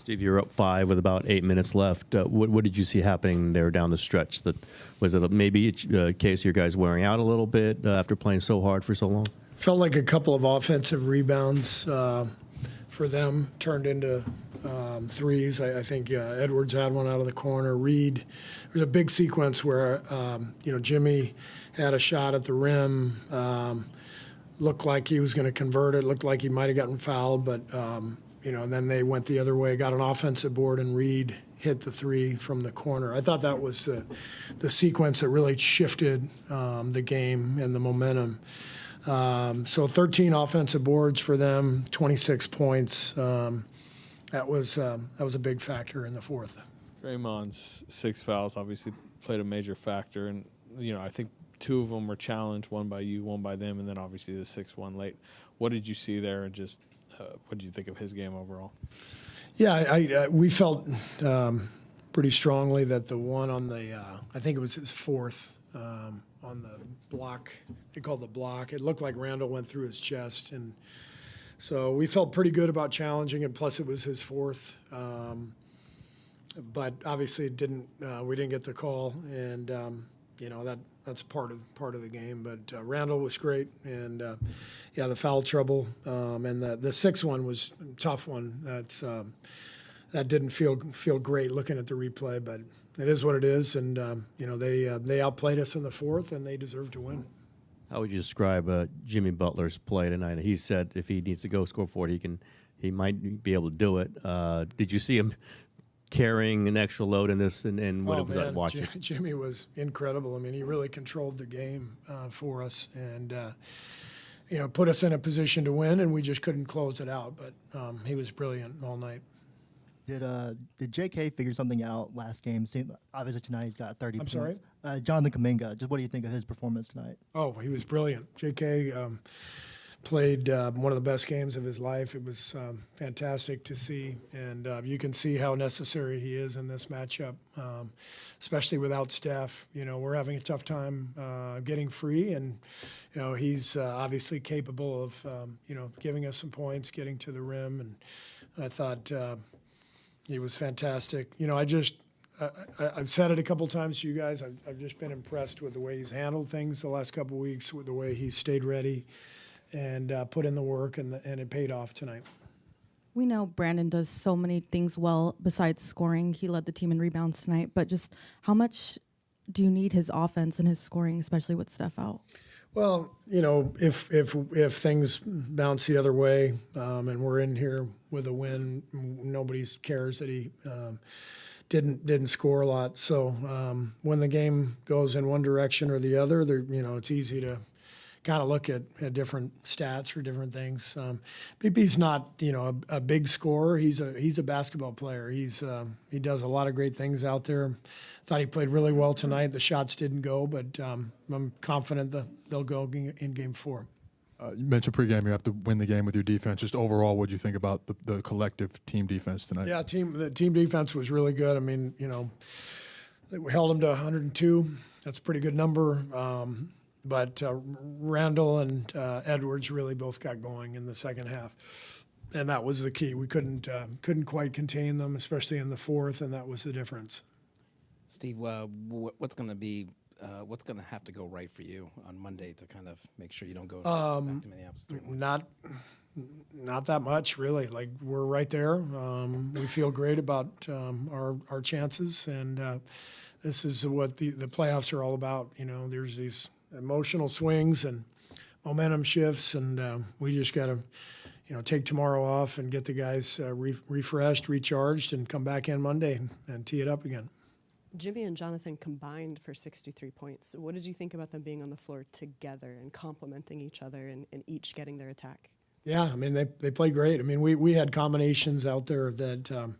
Steve, you're up 5 with about 8 minutes left. What did you see happening there down the stretch? Was it maybe a case of your guys wearing out a little bit after playing so hard for so long? Felt like a couple of offensive rebounds for them turned into threes. I think Edwards had one out of the corner. Reed, there was a big sequence where Jimmy had a shot at the rim. Looked like he was going to convert it. Looked like he might have gotten fouled, but and then they went the other way, got an offensive board, and Reed hit the three from the corner. I thought that was the sequence that really shifted the game and the momentum. So 13 offensive boards for them, 26 points. That was a big factor in the fourth. Draymond's 6 fouls obviously played a major factor, and I think 2 of them were challenged, one by you, one by them, and then obviously the 6-1 late. What did you see there, and just what did you think of his game overall? Yeah, we felt pretty strongly that the one on the I think it was his fourth on the block. They called the block. It looked like Randall went through his chest, and so we felt pretty good about challenging it. Plus, it was his fourth, but obviously we didn't get the call, and that's part of the game. But Randall was great, and the foul trouble, and the 6-1 was a tough one. That didn't feel great looking at the replay, but it is what it is, and they outplayed us in the fourth, and they deserve to win. How would you describe Jimmy Butler's play tonight? He said if he needs to go score 40, he might be able to do it. Did you see him carrying an extra load in this, and what it was like watching? Jimmy was incredible. I mean, he really controlled the game for us, and put us in a position to win, and we just couldn't close it out. But he was brilliant all night. Did J.K. figure something out last game? Obviously tonight he's got 30 points. I'm sorry? Jonathan Kuminga, just what do you think of his performance tonight? Oh, he was brilliant. J.K. Played one of the best games of his life. It was fantastic to see, and you can see how necessary he is in this matchup, especially without Steph. We're having a tough time getting free, and he's obviously capable of giving us some points, getting to the rim, and I thought he was fantastic. I've said it a couple times to you guys. I've just been impressed with the way he's handled things the last couple of weeks, with the way he's stayed ready and put in the work, and it paid off tonight. We know Brandon does so many things well besides scoring. He led the team in rebounds tonight, but just how much do you need his offense and his scoring, especially with Steph out? Well, if things bounce the other way and we're in here with a win, nobody cares that he didn't score a lot. So when the game goes in one direction or the other, it's easy to kind of look at different stats or different things. BB's not a big scorer. He's a basketball player. He does a lot of great things out there. Thought he played really well tonight. The shots didn't go, but I'm confident that they'll go in Game 4. You mentioned pregame you have to win the game with your defense. Just overall, what do you think about the collective team defense tonight? Yeah, the team defense was really good. I mean, we held them to 102. That's a pretty good number. But Randall and Edwards really both got going in the second half, and that was the key. We couldn't quite contain them, especially in the fourth, and that was the difference. Steve, what's going to have to go right for you on Monday to kind of make sure you don't go back to Minneapolis? Not that much, really. Like, we're right there. We feel great about our chances, and this is what the playoffs are all about. There's these emotional swings and momentum shifts, and we just got to take tomorrow off and get the guys refreshed, recharged, and come back in Monday and tee it up again. Jimmy and Jonathan combined for 63 points. What did you think about them being on the floor together and complementing each other and each getting their attack? Yeah, I mean, they played great. I mean, we had combinations out there that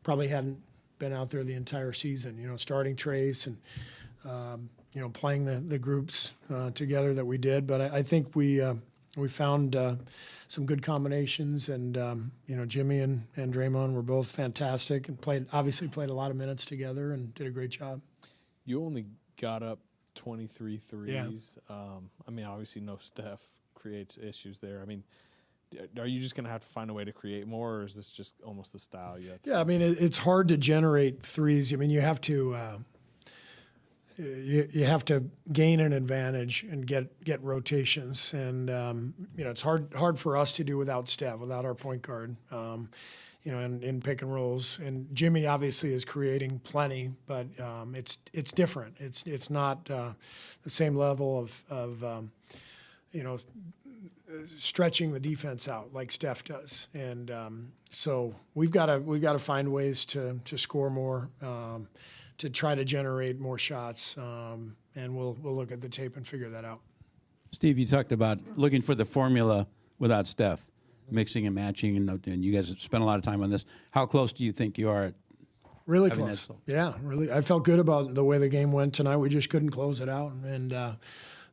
probably hadn't been out there the entire season, starting Trace and playing the groups together that we did. But I think we found some good combinations, and Jimmy and Draymond were both fantastic and obviously played a lot of minutes together and did a great job. You only got up 23 threes. Yeah. I mean, obviously no Steph creates issues there. I mean, Are you just going to have to find a way to create more, or is this just almost the style you have? Yeah, I mean, it's hard to generate threes. I mean, you have to you have to gain an advantage and get rotations, and it's hard for us to do without Steph, without our point guard. In pick and rolls, and Jimmy obviously is creating plenty, but it's different. It's not the same level of stretching the defense out like Steph does, and so we've got to find ways to score more, to try to generate more shots, and we'll look at the tape and figure that out. Steve, you talked about looking for the formula without Steph, mixing and matching, and you guys have spent a lot of time on this. How close do you think you are? Really close. Yeah, really. I felt good about the way the game went tonight. We just couldn't close it out, and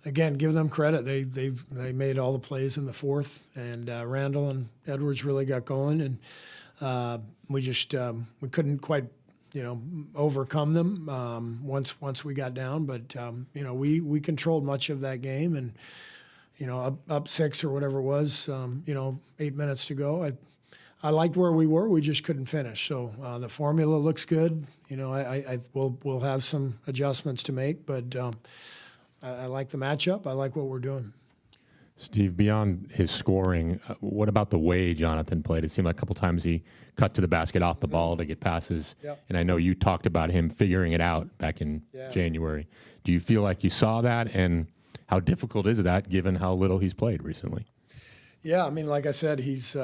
again, give them credit. They made all the plays in the fourth, and Randall and Edwards really got going, and we couldn't quite overcome them once we got down. But we controlled much of that game, and up 6 or whatever it was, 8 minutes to go. I liked where we were. We just couldn't finish. So the formula looks good. We'll have some adjustments to make, but I like the matchup. I like what we're doing. Steve, beyond his scoring, what about the way Jonathan played? It seemed like a couple times he cut to the basket off the ball to get passes. Yep. And I know you talked about him figuring it out back in January. Do you feel like you saw that? And how difficult is that given how little he's played recently? Yeah, I mean, like I said, he's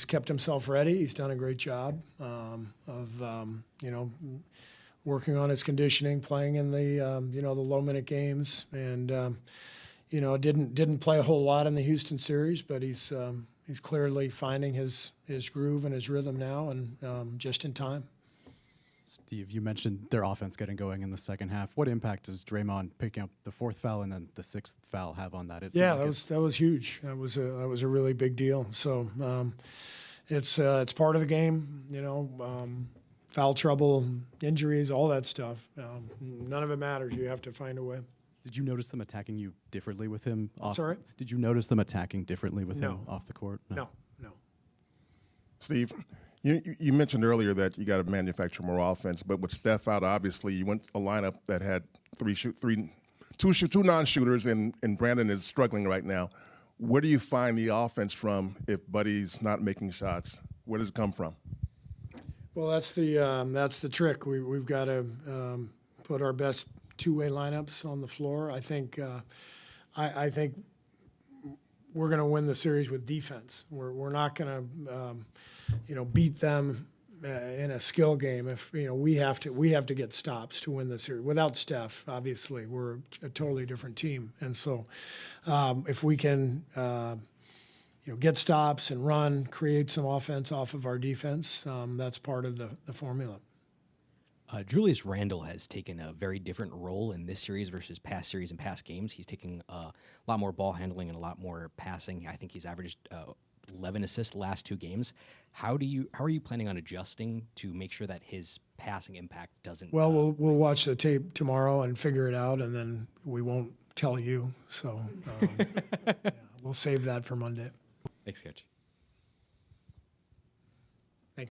kept himself ready. He's done a great job of working on his conditioning, playing in the the low minute games, and didn't play a whole lot in the Houston series, but he's clearly finding his groove and his rhythm now, and just in time. Steve, you mentioned their offense getting going in the second half. What impact does Draymond picking up the fourth foul and then the sixth foul have on that? That was huge. That was a really big deal. So it's part of the game. Foul trouble, injuries, all that stuff. None of it matters. You have to find a way. Did you notice them attacking you differently with him? Sorry? Did you notice them attacking differently with him off the court? No. Steve, you mentioned earlier that you got to manufacture more offense, but with Steph out, obviously you went a lineup that had two non-shooters, and Brandon is struggling right now. Where do you find the offense from if Buddy's not making shots? Where does it come from? Well, that's the trick. We've got to put our best two-way lineups on the floor. I think we're going to win the series with defense. We're not going to beat them in a skill game. If we have to get stops to win the series. Without Steph, obviously, we're a totally different team. And so, if we can get stops and run, create some offense off of our defense, that's part of the formula. Julius Randle has taken a very different role in this series versus past series and past games. He's taking a lot more ball handling and a lot more passing. I think he's averaged 11 assists the last 2 games. How are you planning on adjusting to make sure that his passing impact doesn't? Well, we'll watch the tape tomorrow and figure it out, and then we won't tell you. So we'll save that for Monday. Thanks, Coach.